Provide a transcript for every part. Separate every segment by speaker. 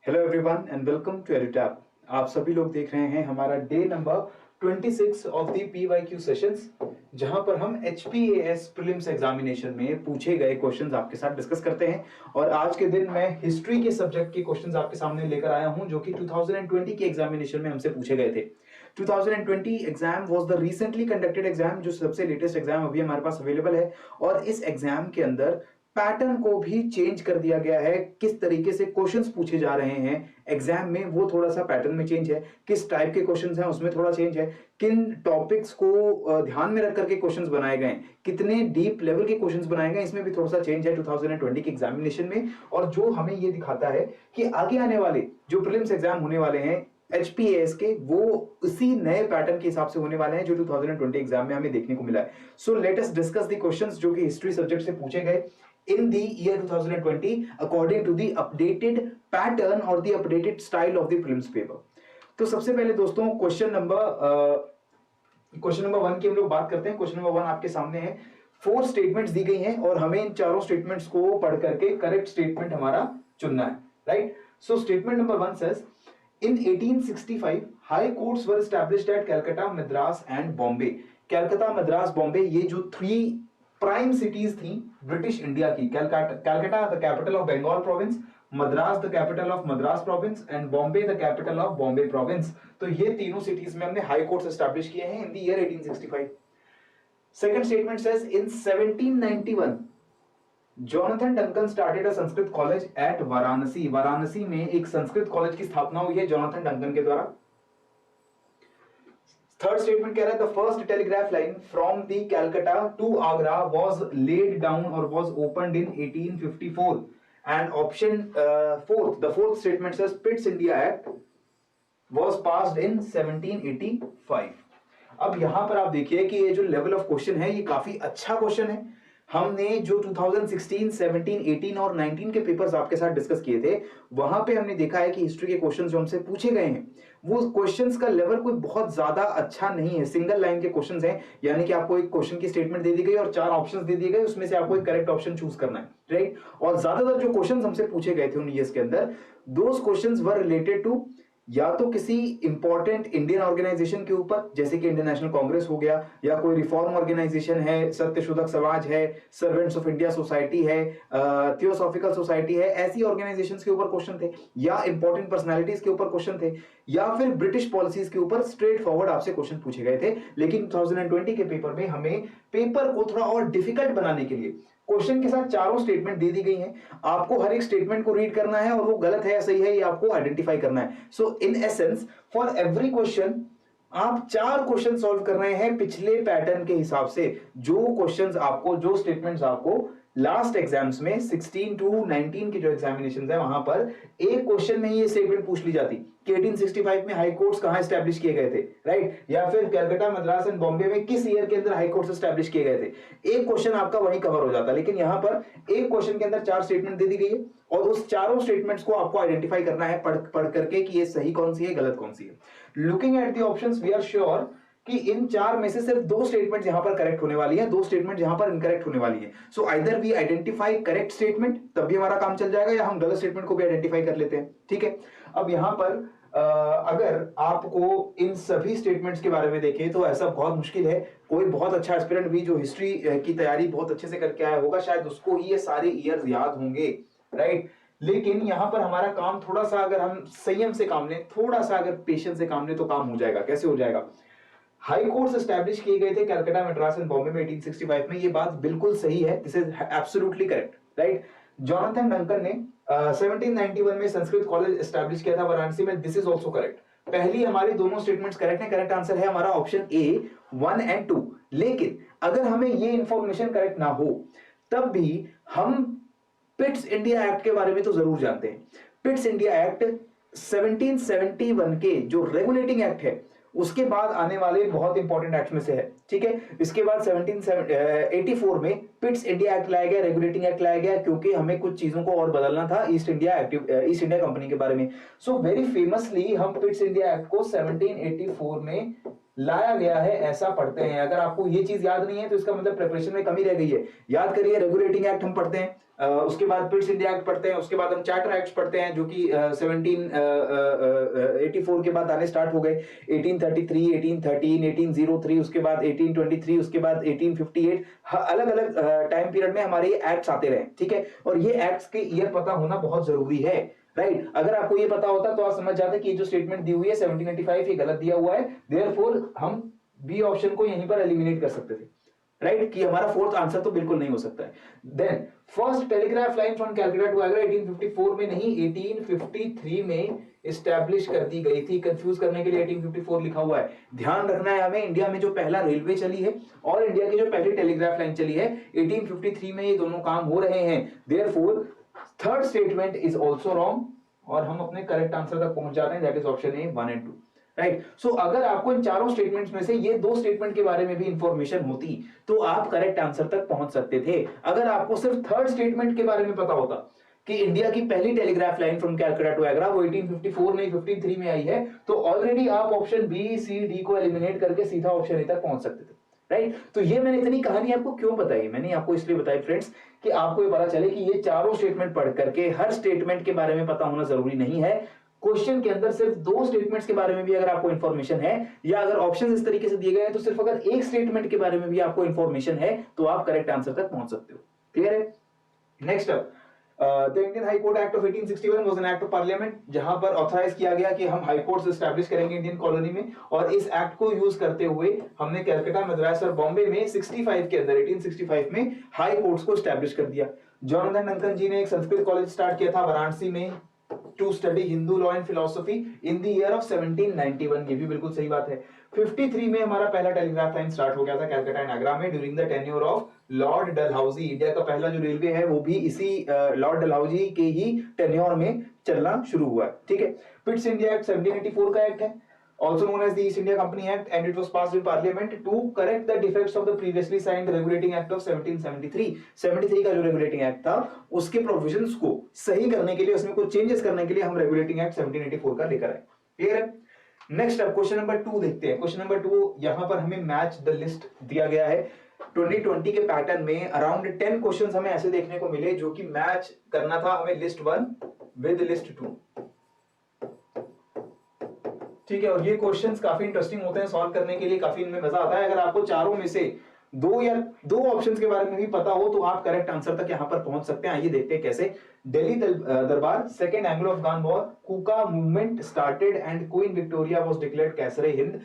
Speaker 1: Hello everyone and welcome to Edutap. आप सभी लोग देख रहे हैं हमारा day number 26 of the PYQ sessions, जहां पर हम एचपीएएस प्रीलिम्स एग्जामिनेशन में पूछे गए क्वेश्चंस आपके साथ डिस्कस करते हैं। और आज के दिन मैं हिस्ट्री के सब्जेक्ट के क्वेश्चंस आपके सामने लेकर आया हूं, जो कि 2020 के एग्जामिनेशन में हमसे पूछे गए थे। 2020 exam was the recently conducted exam, जो सबसे लेटेस्ट एग्जाम अभी हमारे पास अवेलेबल है। और इस एग्जाम के अंदर पैटर्न को भी चेंज कर दिया गया है। किस तरीके से क्वेश्चंस पूछे जा रहे हैं एग्जाम में, वो थोड़ा सा पैटर्न में चेंज है। किस टाइप के क्वेश्चंस हैं उसमें थोड़ा चेंज है। किन टॉपिक्स को ध्यान में रख करके क्वेश्चंस बनाए गए, कितने डीप लेवल के क्वेश्चंस बनाए गए, इसमें भी थोड़ा सा चेंज है 2020 के एग्जामिनेशन में। और जो हमें ये दिखाता है कि आगे आने वाले जो प्रीलिम्स एग्जाम होने वाले हैं एचपीएएस के, वो उसी नए पैटर्न के हिसाब से होने वाले हैं जो 2020 एग्जाम में हमें देखने को मिला है। So let us discuss the questions जो कि हिस्ट्री सब्जेक्ट से पूछे गए in the year 2020 according to the updated pattern or the updated style of the prelims paper। तो सबसे पहले दोस्तों क्वेश्चन नंबर 1 की हम लोग बात करते हैं। क्वेश्चन नंबर 1 आपके सामने है। 4 स्टेटमेंट्स दी गई हैं और हमें इन चारों स्टेटमेंट्स को पढ़ करके करेक्ट स्टेटमेंट हमारा चुनना है, right. So statement number 1 says in 1865 high courts were established at Calcutta, Madras and Bombay। Calcutta, Madras, Bombay, ये जो 3 प्राइम सिटीज थी ब्रिटिश इंडिया की। Calcutta the capital of Bengal province, Madras the capital of Madras province and Bombay the capital of Bombay province. तो ये तीनों cities में हमने high courts establish किए हैं इन the year 1865। Second statement says in 1791 Jonathan Duncan started a Sanskrit college eight Varanasi. Varanasi में एक संस्कृत कॉलेज की स्थापना हुई है जोनाथन डंकन के द्वारा। थर्ड स्टेटमेंट कह रहा है the first telegraph line from the Calcutta to Agra was laid down और was opened in 1854। And option the fourth statement says Pitts India act was passed in 1785। अब यहां पर आप देखिए कि ये जो लेवल ऑफ क्वेश्चन है ये काफी अच्छा क्वेश्चन है। हमने जो 2016, 17, 18 और 19 के पेपर्स आपके साथ डिस्कस किए थे, वहां पे हमने देखा है कि हिस्ट्री के क्वेश्चंस जो हमसे पूछे गए हैं वो क्वेश्चंस का लेवल कोई बहुत ज्यादा अच्छा नहीं है। सिंगल लाइन के क्वेश्चंस हैं, यानी कि आपको एक क्वेश्चन की स्टेटमेंट दे दी गई और 4 ऑप्शंस दे दिए गए, उसमें से आपको एक करेक्ट ऑप्शन चूज करना है, राइट। और ज्यादातर जो क्वेश्चंस हमसे पूछे गए थे उन ईयर्स के अंदर, those questions were related to या तो किसी इंपॉर्टेंट इंडियन ऑर्गेनाइजेशन के ऊपर, जैसे कि इंडियन नेशनल कांग्रेस हो गया, या कोई रिफॉर्म ऑर्गेनाइजेशन है, सत्यशोधक समाज है, सर्वेंट्स ऑफ इंडिया सोसाइटी है, थियोसॉफिकल सोसाइटी है, ऐसी ऑर्गेनाइजेशंस के ऊपर क्वेश्चन थे, या इंपॉर्टेंट पर्सनालिटीज के ऊपर क्वेश्चन थे, या फिर ब्रिटिश पॉलिसीज के ऊपर स्ट्रेट फॉरवर्ड आपसे क्वेश्चन पूछे गए थे। लेकिन 2020 के पेपर में हमें पेपर को थोड़ा और डिफिकल्ट बनाने के लिए क्वेश्चन के साथ चारों स्टेटमेंट दे दी गई हैं। आपको हर एक स्टेटमेंट को रीड करना है और वो गलत है या सही है ये आपको आइडेंटिफाई करना है। So in essence for every question आप 4 क्वेश्चन सॉल्व कर रहे हैं पिछले पैटर्न के हिसाब से। जो क्वेश्चंस आपको, जो स्टेटमेंट्स आपको लास्ट एग्जाम्स में 16 टू 19 के जो एग्जामिनेशंस है वहां पर एक क्वेश्चन में ये स्टेटमेंट पूछ ली जाती कि 1865 में हाई कोर्ट्स कहां एस्टैब्लिश किए गए थे, राइट, या फिर कलकत्ता, मद्रास एंड बॉम्बे में किस ईयर के अंदर हाई कोर्ट्स एस्टैब्लिश किए गए थे। एक क्वेश्चन आपका वहीं कवर हो जाता, लेकिन यहां पर एक क्वेश्चन के अंदर 4 स्टेटमेंट दे दी गई है और उस चारों स्टेटमेंट्स को आपको आइडेंटिफाई करना है पढ़ करके कि ये सही कौन सी है, गलत कौन सी है। Looking at the options we are sure कि इन 4 में से सिर्फ 2 स्टेटमेंट यहां पर करेक्ट होने वाली है, 2 स्टेटमेंट यहां पर इनकरेक्ट होने वाली है। So either we identify correct statement, तब भी हमारा काम चल जाएगा, या हम गलत स्टेटमेंट को भी आइडेंटिफाई कर लेते हैं, ठीक है। अब यहां पर अगर आपको इन सभी स्टेटमेंट्स के बारे में देखें तो ऐसा बहुत मुश्किल है। कोई बहुत अच्छा एस्पिरेंट भी जो हिस्ट्री की तैयारी बहुत अच्छे से करके आया होगा, शायद उसको ही ये सारे ईयर्स याद होंगे, राइट। लेकिन यहां पर हमारा काम थोड़ा सा, अगर हम संयम से काम लें, थोड़ा सा अगर पेशेंस से काम लें तो काम हो जाएगा। कैसे हो जाएगा? हाई कोर्ट्स एस्टैब्लिश किए गए थे कलकत्ता, मद्रास एंड बॉम्बे में 1865 में, ये बात बिल्कुल सही है, this is absolutely correct, right. Jonathan Duncan ने 1791 में संस्कृत कॉलेज एस्टैब्लिश किया था वाराणसी में, दिस इज आल्सो करेक्ट। पहली हमारी दोनों स्टेटमेंट्स करेक्ट हैं, करेक्ट आंसर है हमारा ऑप्शन ए 1 एंड 2। लेकिन अगर हमें ये इंफॉर्मेशन करेक्ट ना हो तब भी हम पिट्स इंडिया एक्ट के बारे में तो जरूर जानते हैं। पिट्स इंडिया एक्ट 1771 के जो रेगुलेटिंग एक्ट है उसके बाद आने वाले बहुत इंपॉर्टेंट एक्ट में से है, ठीक है। इसके बाद 1784 में पिट्स इंडिया एक्ट लाया गया, रेगुलेटिंग एक्ट लाया गया, क्योंकि हमें कुछ चीजों को और बदलना था ईस्ट इंडिया कंपनी के बारे में। सो वेरी फेमसली हम पिट्स इंडिया एक्ट को 1784 में लाया गया है ऐसा पढ़ते हैं। अगर आपको ये चीज याद नहीं है तो इसका मतलब प्रिपरेशन में कमी रह गई है। याद करिए, रेगुलेटिंग एक्ट हम पढ़ते हैं, उसके बाद पिट्स इंडिया एक्ट पढ़ते हैं, उसके बाद हम चार्टर एक्ट पढ़ते हैं जो कि 1784 के बाद आने स्टार्ट हो गए। 1833, 1813, 1803, उसके बाद 1823, उसके बाद 1858, अलग अलग टाइम पीरियड में हमारे ये एक्ट्स आते रहे, ठीक है। और ये एक्ट्स के ईयर पता होना बहुत जरूरी है, राइट। अगर आपको ये पता होता तो आप समझ जाते कि ये जो स्टेटमेंट दी हुई है 1785 ये गलत दिया हुआ है, देयरफॉर हम बी ऑप्शन को यहीं पर एलिमिनेट कर सकते थे, राइट, कि हमारा फोर्थ आंसर तो बिल्कुल नहीं हो सकता है। Then first telegraph line from Calcutta to Agra 1854 में नहीं 1853 में एस्टैब्लिश कर दी गई थी। कंफ्यूज करने के लिए 1854 लिखा हुआ है। ध्यान रखना है हमें, इंडिया में जो पहला रेलवे चली है और इंडिया की जो पहली टेलीग्राफ लाइन चली है 1853 में ये दोनों काम हो रहे हैं। Therefore third statement is also wrong और हम अपने करेक्ट आंसर तक पहुंच जाते हैं, that is option A 1 and 2, right. So अगर आपको इन चारों स्टेटमेंट्स में से ये दो स्टेटमेंट के बारे में भी इंफॉर्मेशन होती तो आप करेक्ट आंसर तक पहुंच सकते थे। अगर आपको सिर्फ थर्ड स्टेटमेंट के बारे में पता होता कि इंडिया की पहली telegraph line from Calcutta to Agra वो 1854 में 53 में आई है, तो ऑलरेडी आप ऑप्शन बी सी डी को एलिमिनेट करके सीधा ऑप्शन ए तक पहुंच सकते थे, राइट। तो ये मैंने इतनी कहानी आपको क्यों बताई, मैंने आपको इसलिए बताई फ्रेंड्स कि आपको ये पता चले कि ये चारों स्टेटमेंट पढ़ करके हर स्टेटमेंट के बारे में पता होना जरूरी नहीं है। क्वेश्चन के अंदर सिर्फ दो स्टेटमेंट्स के बारे में भी अगर आपको इंफॉर्मेशन है, या अगर ऑप्शन इस तरीके से दिए गए हैं तो सिर्फ अगर एक स्टेटमेंट के बारे में भी आपको इंफॉर्मेशन है तो आप करेक्ट आंसर तक पहुंच सकते हो। क्लियर है? Next up, the Indian high court act of 1861 was an act of parliament, जहां पर ऑथराइज किया गया कि हम हाई कोर्ट्स एस्टैब्लिश करेंगे इंडियन कॉलोनी में, और इस एक्ट को यूज करते हुए हमने कलकत्ता, मद्रास और बॉम्बे में 65 के अंदर 1865 में हाई कोर्ट्स को एस्टैब्लिश कर दिया। जॉनथन डंकन जी ने एक संस्कृत कॉलेज स्टार्ट किया था वाराणसी में to study Hindu law and philosophy in the year of 1791, ये भी बिल्कुल सही बात है। 53 में हमारा पहला टेलीग्राफ लाइन स्टार्ट हो गया था कलकत्ता एंड आगरा में during the tenure of Lord Dalhousie. India का पहला जो रेलवे है वो भी इसी लॉर्ड डलहौजी के ही टेन्योर में चलना शुरू हुआ, ठीक है। पिट्स इंडिया एक्ट 1784 का एक्ट है, also known as the East India Company Act, and it was passed in Parliament to correct the defects of the previously signed Regulating Act of 1773। 73 का जो Regulating Act था उसके प्रोविजंस को सही करने के लिए, उसमें कुछ चेंजेस करने के लिए हम Regulating Act 1784 का लेकर आए। क्लियर है? नेक्स्ट अब क्वेश्चन नंबर 2 देखते हैं। क्वेश्चन नंबर 2, यहां पर हमें मैच द लिस्ट दिया गया है। 2020 के पैटर्न में अराउंड 10 क्वेश्चंस हमें ऐसे देखने को मिले जो कि मैच करना था हमें लिस्ट 1 विद लिस्ट 2, ठीक है। और ये क्वेश्चंस काफी इंटरेस्टिंग होते हैं सॉल्व करने के लिए, काफी इनमें मजा आता है। अगर आपको चारों में से दो ऑप्शंस के बारे में भी पता हो तो आप करेक्ट आंसर तक यहां पर पहुंच सकते हैं। आइए देखते हैं कैसे। Delhi Durbar, second Anglo Afghan war, Kuka movement started and Queen Victoria was declared कैसरे हिंद।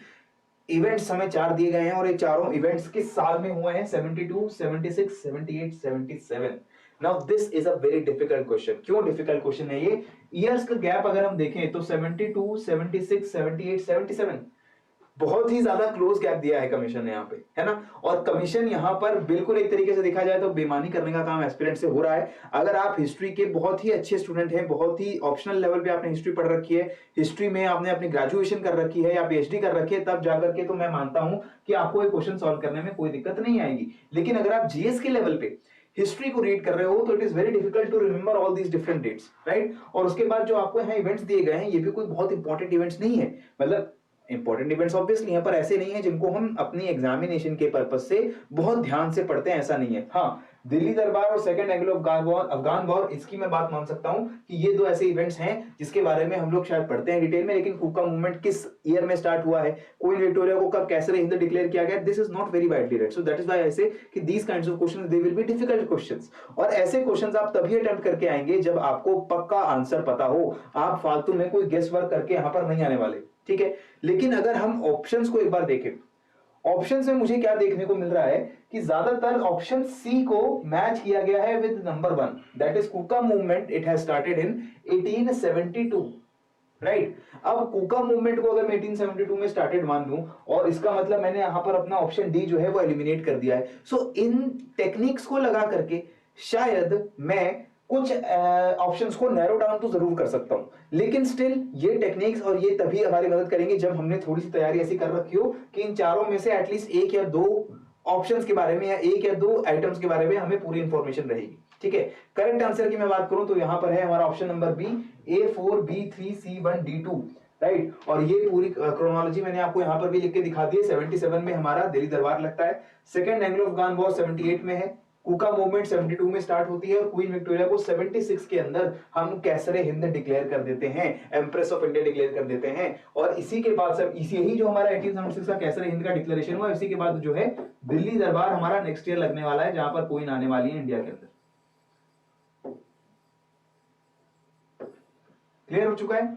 Speaker 1: इवेंट्स हमें 4 दिए गए हैं और ये चारों इवेंट्स किस साल में हुए हैं? 72, 76, 78, 77। Now this is a very difficult question. क्यों डिफिकल्ट क्वेश्चन है ये? ईयर्स का गैप अगर हम देखें तो 72, 76, 78, 77 बहुत ही ज्यादा क्लोज गैप दिया है कमीशन ने यहाँ पे, है ना। और कमीशन यहाँ पर बिल्कुल एक तरीके से देखा जाए तो बेईमानी करने का काम एस्पिरेंट से हो रहा है। अगर आप हिस्ट्री के बहुत ही अच्छे स्टूडेंट हैं, बहुत ही ऑप्शनल लेवल पे आपने हिस्ट्री पढ़ रखी है, हिस्ट्री में आपने अपनी ग्रेजुएशन कर रखी है या पीएचडी कर रखी है, तब जाकर के तो मैं मानता हूं कि आपको ये क्वेश्चन सॉल्व करने में कोई दिक्कत नहीं आएगी। लेकिन अगर आप जीएस के लेवल पे हिस्ट्री को रीड कर रहे हो तो it is very difficult to remember all these different dates, right. और उसके बाद जो आपको यहाँ इवेंट्स दिए गए हैं ये भी कोई बहुत इंपॉर्टेंट इवेंट्स नहीं है, मतलब इंपॉर्टेंट इवेंट्स ऑब्वियसली यहाँ पर ऐसे नहीं है जिनको हम अपनी एग्जामिनेशन के पर्पस से बहुत ध्यान से पढ़ते हैं, ऐसा नहीं है। हाँ, दिल्ली दरबार और सेकंड एंग्लो अफगान वॉर, इसकी मैं बात मान सकता हूं कि ये दो ऐसे इवेंट्स हैं जिसके बारे में हम लोग शायद पढ़ते हैं डिटेल में। लेकिन कुका मूवमेंट किस ईयर में स्टार्ट हुआ है, क्वीन विक्टोरिया को कब कैसरे हिंद डिक्लेयर किया गया, this is not very widely read. So that is why I say कि these kinds of questions they will be difficult questions. और ऐसे क्वेश्चंस आप तभी अटेम्प्ट करके आएंगे जब आपको पक्का आंसर पता हो, आप फालतू में कोई गेस वर्क करके यहां पर नहीं आने वाले, ठीक है। लेकिन अगर हम ऑप्शंस को एक बार देखें, ऑप्शंस में मुझे क्या देखने को मिल रहा है कि ज्यादातर ऑप्शन सी को मैच किया गया है with number 1, that is Kuka movement. It has started in 1872, right. अब कुका मूवमेंट को अगर मैं 1872 में स्टार्टेड मान लूं और इसका मतलब मैंने यहां पर अपना ऑप्शन डी जो है वो एलिमिनेट कर दिया है। सो इन टेक्निक्स को लगा करके शायद मैं कुछ ऑप्शंस को नैरो डाउन तो जरूर कर सकता हूं, लेकिन स्टिल ये टेक्निक्स और ये तभी हमारी मदद करेंगे जब हमने थोड़ी सी तैयारी ऐसी कर रखी हो कि इन चारों में से एटलीस्ट एक या दो ऑप्शंस के बारे में या एक या दो आइटम्स के बारे में हमें पूरी इंफॉर्मेशन रहेगी, ठीक है। करेक्ट आंसर की मैं बात करूं तो यहां पर है हमारा option number B, A4, B3, C1, D2। Right. और ये पूरी क्रोनोलॉजी मैंने आपको यहाँ पर भी लिख के दिखा दी है। 77 में हमारा दिल्ली दरबार लगता है, सेकंड एंग्लो अफगान वॉर 78 में है, कुका मूवमेंट 72 में स्टार्ट होती है, और क्वीन विक्टोरिया को 76 के अंदर हम कैसरे हिंद डिक्लेयर कर देते हैं, एम्प्रेस ऑफ इंडिया डिक्लेयर कर देते हैं। और इसी के बाद सब इसी ही जो हमारा 1876 का कैसरे हिंद का डिक्लेरेशन हुआ, इसी के बाद जो है दिल्ली दरबार हमारा नेक्स्ट ईयर लगने वाला है, जहां पर क्वीन आने वाली है इंडिया के अंदर। क्लियर हो चुका है?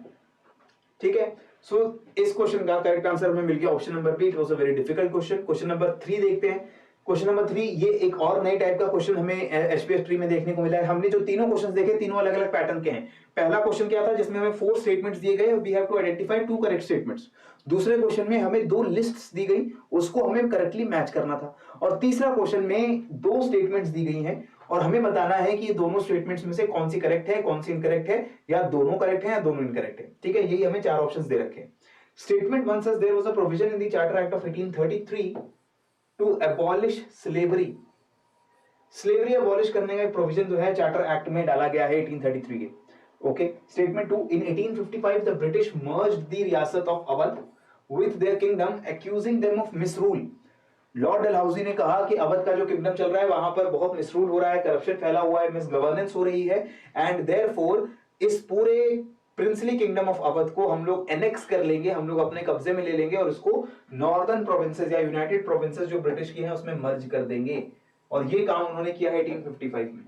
Speaker 1: ठीक है। सो इस क्वेश्चन का करेक्ट आंसर हमें मिल गया option number B. It was a very difficult question. Question number 3 देखते हैं। क्वेश्चन नंबर 3 ये एक और नई टाइप का क्वेश्चन हमें एचपीएस ट्री में देखने को मिला है। हमने जो तीनों क्वेश्चंस देखे, तीनों अलग अलग पैटर्न के हैं। पहला क्वेश्चन क्या था, जिसमें हमें 4 स्टेटमेंट्स दिए गए, we have to identify 2 correct statements. दूसरे क्वेश्चन में हमें 2 लिस्ट्स दी गई, उसको हमें करेक्टली मैच करना था। और तीसरा क्वेश्चन में 2 स्टेटमेंट्स दी गई हैं और हमें बताना है कि ये दोनों स्टेटमेंट्स में से कौन सी करेक्ट है, कौन सी इनकरेक्ट है, या दोनों करेक्ट है या दोनों इनकरेक्ट है। ठीक है, यही हमें 4 ऑप्शंस दे रखे हैं। Statement 1 says there was a provision in the Charter Act of 1833 to abolish slavery. Slavery abolish करने का एक प्रोविजन जो है चार्टर एक्ट में डाला गया है 1833 के। Okay. Statement 2 in 1855 the British merged the रियासत of Awadh with their kingdom accusing them of misrule. Lord Dalhousie ने कहा कि अवध का जो किंगडम चल रहा है वहां पर बहुत मिसरूल हो रहा है, करप्शन फैला हुआ है, मिसगवर्नेंस हो रही है, एंड देयरफॉर इस पूरे प्रिंसली किंगडम ऑफ अवध को हम लोग एनेक्स कर लेंगे, हम लोग अपने कब्जे में ले लेंगे और इसको नॉर्दर्न प्रोविंसेस या यूनाइटेड प्रोविंसेस जो ब्रिटिश की हैं उसमें मर्ज कर देंगे। और ये काम उन्होंने किया है 1855 में,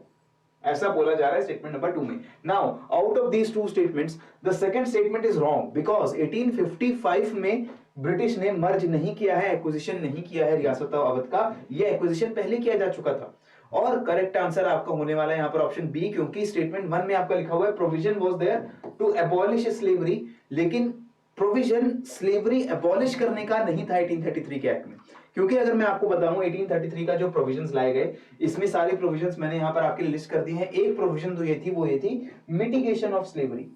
Speaker 1: ऐसा बोला जा रहा है स्टेटमेंट नंबर 2 में। Now out of these 2 statements the second statement is wrong because 1855 में ब्रिटिश ने मर्ज नहीं किया है, एक्विजिशन नहीं किया है रियासत अवध का, ये एक्विजिशन पहले किया जा चुका था। और करेक्ट आंसर आपका होने वाला है यहां पर ऑप्शन बी, क्योंकि स्टेटमेंट 1 में आपका लिखा हुआ है provision was there to abolish slavery, लेकिन प्रोविजन स्लेवरी एबॉलिश करने का नहीं था 1833 के एक्ट में। क्योंकि अगर मैं आपको बताऊं 1833 का जो प्रोविजंस लाए गए, इसमें सारे प्रोविजंस मैंने यहां पर आपके लिस्ट कर दिए हैं। एक प्रोविजन जो ये थी वो ये थी मिटिगेशन ऑफ स्लेवरी।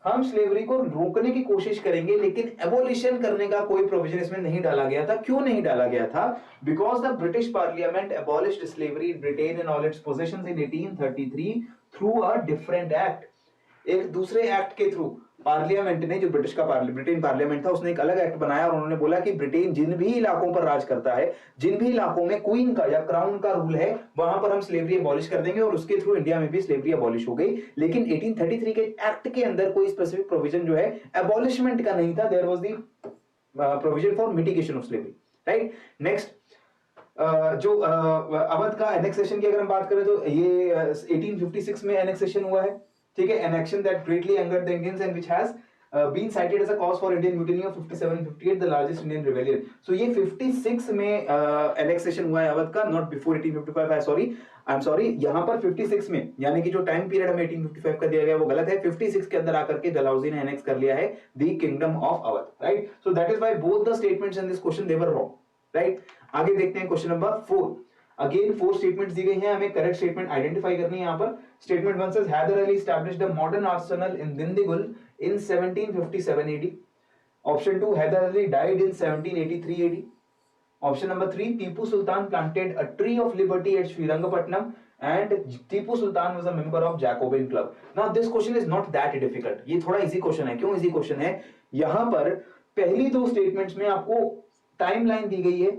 Speaker 1: हम स्लेवरी को रोकने की कोशिश करेंगे, लेकिन एबोलिशन करने का कोई प्रोविजन इसमें नहीं डाला गया था। क्यों नहीं डाला गया था? Because the British parliament abolished slavery in Britain and all it's possessions in 1833 through a different act. एक दूसरे एक्ट के थ्रू पार्लियामेंट ने, जो ब्रिटिश का ब्रिटेन पार्लियामेंट था, उसने एक अलग एक्ट बनाया और उन्होंने बोला कि ब्रिटेन जिन भी इलाकों पर राज करता है, जिन भी इलाकों में क्वीन का या क्राउन का रूल है, वहां पर हम स्लेवरी अबॉलिश कर देंगे। और उसके थ्रू इंडिया में भी स्लेवरी अबॉलिश हो गई। लेकिन 1833 के एक्ट के अंदर कोई स्पेसिफिक प्रोविजन जो है अबॉलिशमेंट का नहीं था। There was the provision for mitigation of slavery, right. Next जो अवध का एनेक्सेशन की अगर हम बात करें तो ये 1856 में एनेक्सेशन हुआ है। ठीक है, an action that greatly angered the Indians and which has been cited as a cause for Indian mutiny of 57-58, the largest Indian rebellion. So ये 56 में annexation हुआ है अवध का, not before 1855. I'm sorry, यहाँ पर 56 में, यानी कि जो टाइम पीरियड हमें 1855 का दिया गया वो गलत है। 56 के अंदर आकर के डलहौजी ने एनेक्स कर लिया है the kingdom of Awadh, right? So that is why both the statements in this question they were wrong, right? आगे देखते हैं क्वेश्चन नंबर 4। अगेन 4 स्टेटमेंट्स दी गई हैं, हमें करेक्ट स्टेटमेंट आइडेंटिफाई करनी है। यहाँ पर statement 1 says Hyder Ali established a modern arsenal in Dindigul in 1757 AD. Option 2 Hyder Ali died in 1783 AD. Option number 3 Tipu Sultan planted a tree of liberty at Srirangapatnam and Tipu Sultan was a member of Jacobin Club. Now this question is not that difficult. ये थोड़ा easy question है। क्यों easy question है? यहाँ पर पहली 2 statements में आपको टाइमलाइन दी गई है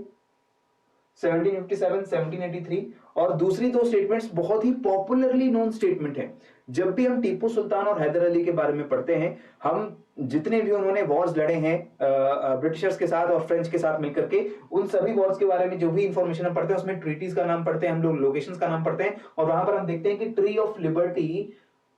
Speaker 1: 1757, 1783, और दूसरी 2 स्टेटमेंट्स बहुत ही पॉपुलरली नोन स्टेटमेंट हैं। जब भी हम टीपू सुल्तान और हैदर अली के बारे में पढ़ते हैं, हम जितने भी उन्होंने वॉर्स लड़े हैं ब्रिटिशर्स के साथ और फ्रेंच के साथ मिलकर के, उन सभी वॉर्स के बारे में जो भी इंफॉर्मेशन हम पढ़ते हैं उसमें ट्रीटीज का नाम पढ़ते हैं, हम लोग लोकेशंस का नाम पढ़ते हैं, और वहां पर हम देखते हैं कि ट्री ऑफ लिबर्टी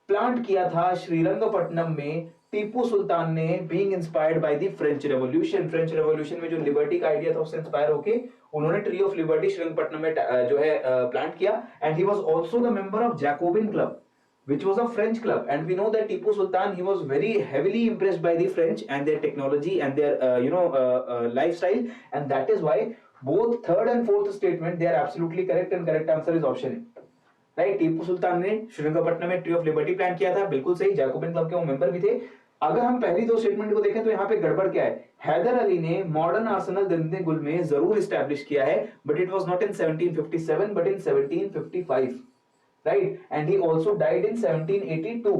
Speaker 1: प्लांट किया था श्रीरंगपट्टनम में टीपू सुल्तान ने, being inspired by the French revolution. French revolution में जो लिबर्टी का आइडिया था उससे इंस्पायर होके उन्होंने ट्री ऑफ लिबर्टी श्रीरंगपट्टनम में जो है प्लांट किया। And he was also the member of Jacobin club which was a French club, and we know that Tipu Sultan, he was very heavily impressed by the French and their technology and their lifestyle, and that is why both third and fourth statement they are absolutely correct, and correct answer is option A, right? Tipu Sultan ने श्रीरंगपट्टनम में tree of liberty plan किया था, बिल्कुल सही। Jacobin club के वो member भी थे। अगर हम पहली 2 स्टेटमेंट को देखें तो यहाँ पे गड़बड़ क्या है? हैदर अली ने मॉडर्न आर्सेनल दिंडीगुल में जरूर एस्टैब्लिश किया है, but it was not in 1757 but in 1755, right? And he also died in 1782,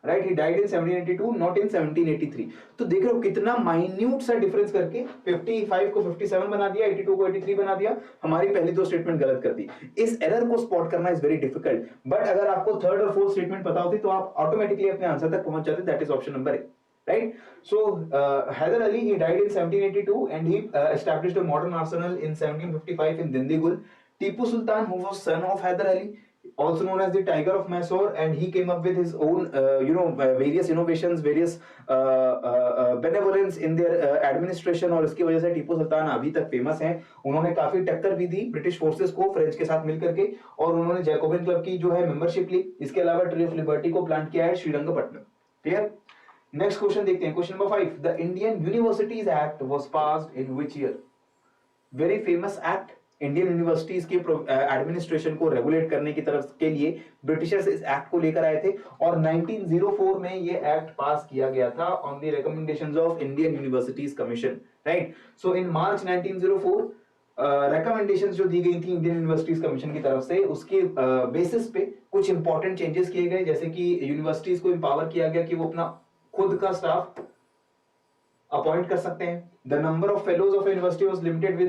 Speaker 1: right, he died in 1782 not in 1783। तो देख रहे हो कितना माइन्यूट सा डिफरेंस करके 55 को 57 बना दिया, 82 को 83 बना दिया, हमारी पहली दो स्टेटमेंट गलत कर दी। इस एरर को स्पॉट करना इज वेरी डिफिकल्ट, बट अगर आपको थर्ड और फोर्थ स्टेटमेंट पता होती तो आप ऑटोमेटिकली अपने आंसर तक पहुंच जाते। That is option number A, right? So Hyder Ali, he died in 1782 and he established a modern arsenal in 1755 in Dindigul. Tipu Sultan, who was son of Hyder Ali, also known as the Tiger of Mysore, and he came up with his own various innovations, various benevolence in their administration, और इसकी वजह से टीपू सुल्तान अभी तक famous हैं। उन्होंने काफी टक्कर भी दी ब्रिटिश फोर्सेस को फ्रेंच के साथ मिलकर के, और उन्होंने जैकोबिन क्लब की जो है मेंबरशिप ली। इसके अलावा ट्री ऑफ लिबर्टी को प्लांट किया है श्रीरंगपट्टनम। क्लियर? नेक्स्ट क्वेश्चन देखते हैं, question number 5। The Indian universities act was passed in which year? Very famous act, Indian universities के एडमिनिस्ट्रेशन को रेगुलेट करने की तरफ के लिए ब्रिटिशर्स इस एक्ट को लेकर आए थे, और 1904 में ये एक्ट पास किया गया था on the recommendations of Indian universities commission, right? So in March 1904 recommendations जो दी गई थी इंडियन यूनिवर्सिटीज कमीशन की तरफ से, उसके बेसिस पे कुछ इंपॉर्टेंट चेंजेस किए गए, जैसे कि यूनिवर्सिटीज को एम्पावर किया गया कि वो अपना खुद का स्टाफ अपॉइंट कर सकते हैं। The number of fellows of a university was limited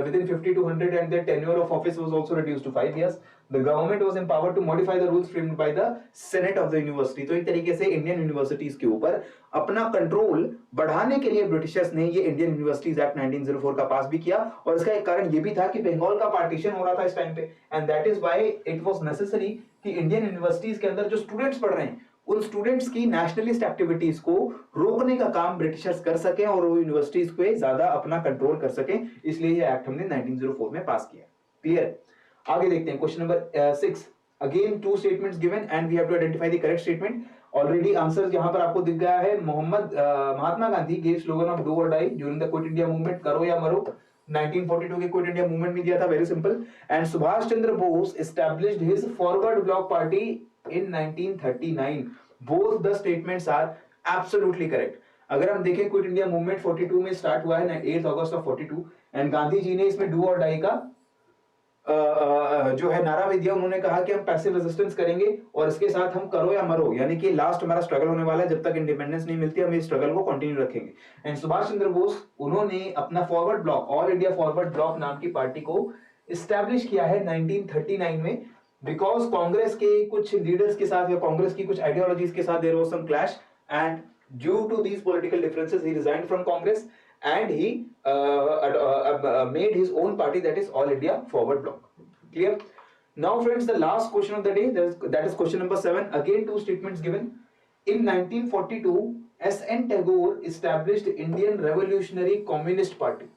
Speaker 1: within 50 to 100, and their tenure of office was also reduced to 5 years. The government was empowered to modify the rules framed by the Senate of the university. तो एक तरीके से Indian universities के ऊपर अपना control बढ़ाने के लिए ब्रिटिशर्स ने ये इंडियन यूनिवर्सिटीज एक्ट 1904 का पास भी किया, और इसका एक कारण ये भी था कि बंगाल का पार्टीशन हो रहा था इस टाइम पे, and that is why it was necessary कि इंडियन यूनिवर्सिटीज के अंदर जो स्टूडेंट्स पढ़ रहे हैं उन स्टूडेंट्स की नेशनलिस्ट एक्टिविटीज को रोकने का काम ब्रिटिशर्स कर सके और वो यूनिवर्सिटीज पे ज्यादा अपना कंट्रोल कर सके, इसलिए ये एक्ट हमने 1904 में पास किया। क्लियर? आगे देखते हैं, question number 6। Again two statements given and we have to identify the correct statement. Already answer यहां पर आपको दिख गया है। Mahatma Gandhi gave slogan of do or die during the quit India movement, करो या मरो। 1942 के क्विट इंडिया मूवमेंट में दिया था, very simple. And Subhash Chandra Bose established his forward block party in 1939. Both the statements are absolutely correct. अगर हम देखें क्विट इंडिया मूवमेंट 42 में स्टार्ट हुआ है 8 अगस्त ऑफ 42, एंड गांधी जी ने इसमें डू और डाई का जो है नारा भी दिया। उन्होंने कहा कि हम पैसिव रेजिस्टेंस करेंगे और इसके साथ हम करो या मरो, यानी कि लास्ट हमारा स्ट्रगल होने वाला है, जब तक इंडिपेंडेंस नहीं मिलती हम इस स्ट्रगल को कंटिन्यू रखेंगे। एंड सुभाष चंद्र बोस, उन्होंने अपना forward block, all India forward block नाम की पार्टी को इस्टेब्लिश किया है 1939 में, बिकॉज कांग्रेस के कुछ लीडर्स के साथ या कांग्रेस की कुछ आइडियोलॉजीज के साथ there was some clash, and due to these political differences he resigned from Congress and he made his own party, that is All India Forward Bloc. Clear? Now friends, the last question of the day, that is question number 7. Again two statements given. In 1942 S.N. Tagore established Indian Revolutionary Communist Party.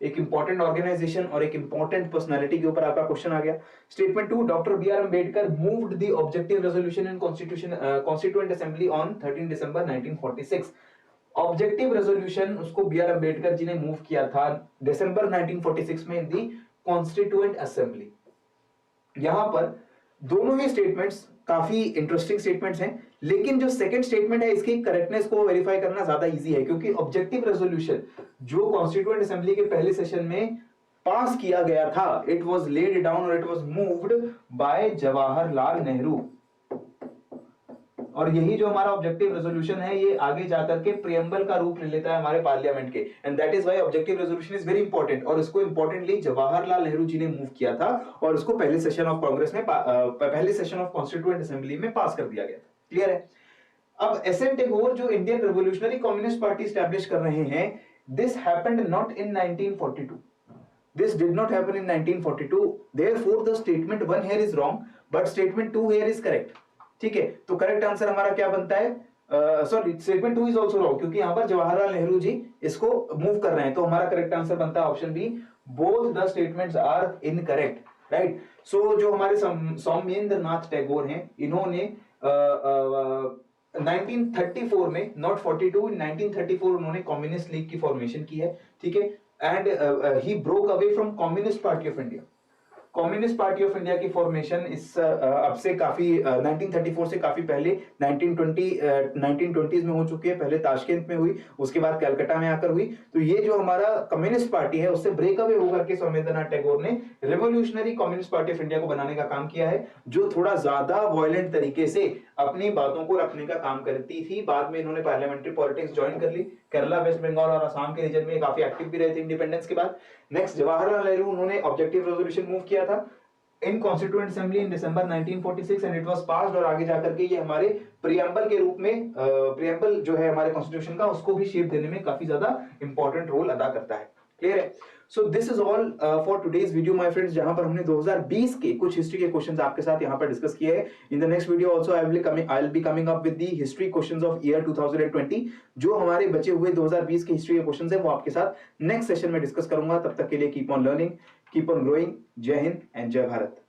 Speaker 1: एक important organisation और एक important personality के ऊपर आपका question आ गया। Statement 2, doctor B R Ambedkar moved the objective resolution in constituent assembly on 13 December 1946। Objective resolution उसको B R Ambedkar ji ने मूव किया था दिसंबर 1946 में इन दी कॉन्स्टिट्यूएंट असेंबली। यहां पर दोनों ही स्टेटमेंट्स काफी इंटरेस्टिंग स्टेटमेंट्स हैं, लेकिन जो सेकंड स्टेटमेंट है इसकी करेक्टनेस को वेरीफाई करना ज्यादा इजी है, क्योंकि ऑब्जेक्टिव रेजोल्यूशन जो कॉन्स्टिट्यूएंट असेंबली के पहले सेशन में पास किया गया था, इट वाज लेड डाउन और it was moved by Jawaharlal Nehru, और यही जो हमारा ऑब्जेक्टिव रेजोल्यूशन है ये आगे जाकर के प्रियम्बल का रूप ले लेता है हमारे पार्लियामेंट के, and that is why objective resolution is very important, और इसको इंपॉर्टेंटली जवाहरलाल नेहरू जी ने मूव किया था और इसको पहले सेशन ऑफ कांग्रेस में पहले सेशन ऑफ कॉन्स्टिट्यूएंट असेंबली में पास कर दिया गया था। क्लियर है? अब एस.एन. टैगोर जो Indian revolutionary communist party establish कर रहे हैं, this happened not in 1942, this did not happen in 1942, therefore the statement 1 here is wrong but statement 2 here is correct. ठीक है, तो करेक्ट आंसर हमारा क्या बनता है? Sorry, statement 2 is also wrong, क्योंकि यहां पर जवाहरलाल नेहरू जी इसको मूव कर रहे हैं, तो हमारा करेक्ट आंसर बनता है option B, both the statements are incorrect, right? So जो हमारे सौम्येंद्र नाथ टैगोर हैं, इन्होंने 1934 में, नॉट 42, 1934 उन्होंने कम्युनिस्ट लीग की फॉर्मेशन की है, ठीक है, and he broke away from communist party of India, communist party of India की फॉर्मेशन इस अब से काफी 1934 से काफी पहले 1920s में हो चुकी है। पहले ताशकंद में हुई, उसके बाद कलकत्ता में आकर हुई। तो ये जो हमारा कम्युनिस्ट पार्टी है उससे ब्रेकअवे होकर के स्वामीनाथन टैगोर ने revolutionary communist party of India को बनाने का काम किया है, जो थोड़ा ज्यादा वायलेंट तरीके से अपनी बातों को रखने का काम करती थी। बाद में इन्होंने पार्लियामेंट्री पॉलिटिक्स ज्वाइन कर ली, केरला, वेस्ट बंगाल और असम के रीजन में काफी एक्टिव भी रहे थे इंडिपेंडेंस के बाद। नेक्स्ट जवाहरलाल नेहरू, उन्होंने ऑब्जेक्टिव रेजोल्यूशन मूव किया था in constituent assembly in December 1946 and it was passed, और आगे जाकर के ये हमारे प्रियम्बल के रूप में प्रियम्बल जो है हमारे कॉन्स्टिट्यूशन का, उसको भी शेप देने में काफी ज्यादा इंपॉर्टेंट रोल अदा करता है। क्लियर है? So this is all for today's video my friends, जहां पर हमने 2020 के कुछ हिस्ट्री के क्वेश्चंस आपके साथ यहां पर डिस्कस किए हैं। In the next video also I will be coming up with the history questions of year 2020। जो हमारे बचे हुए 2020 के हिस्ट्री के क्वेश्चंस है वो आपके साथ नेक्स्ट सेशन में डिस्कस करूंगा। तब तक के लिए keep on learning, keep on growing. जय हिंद एंड जय भारत।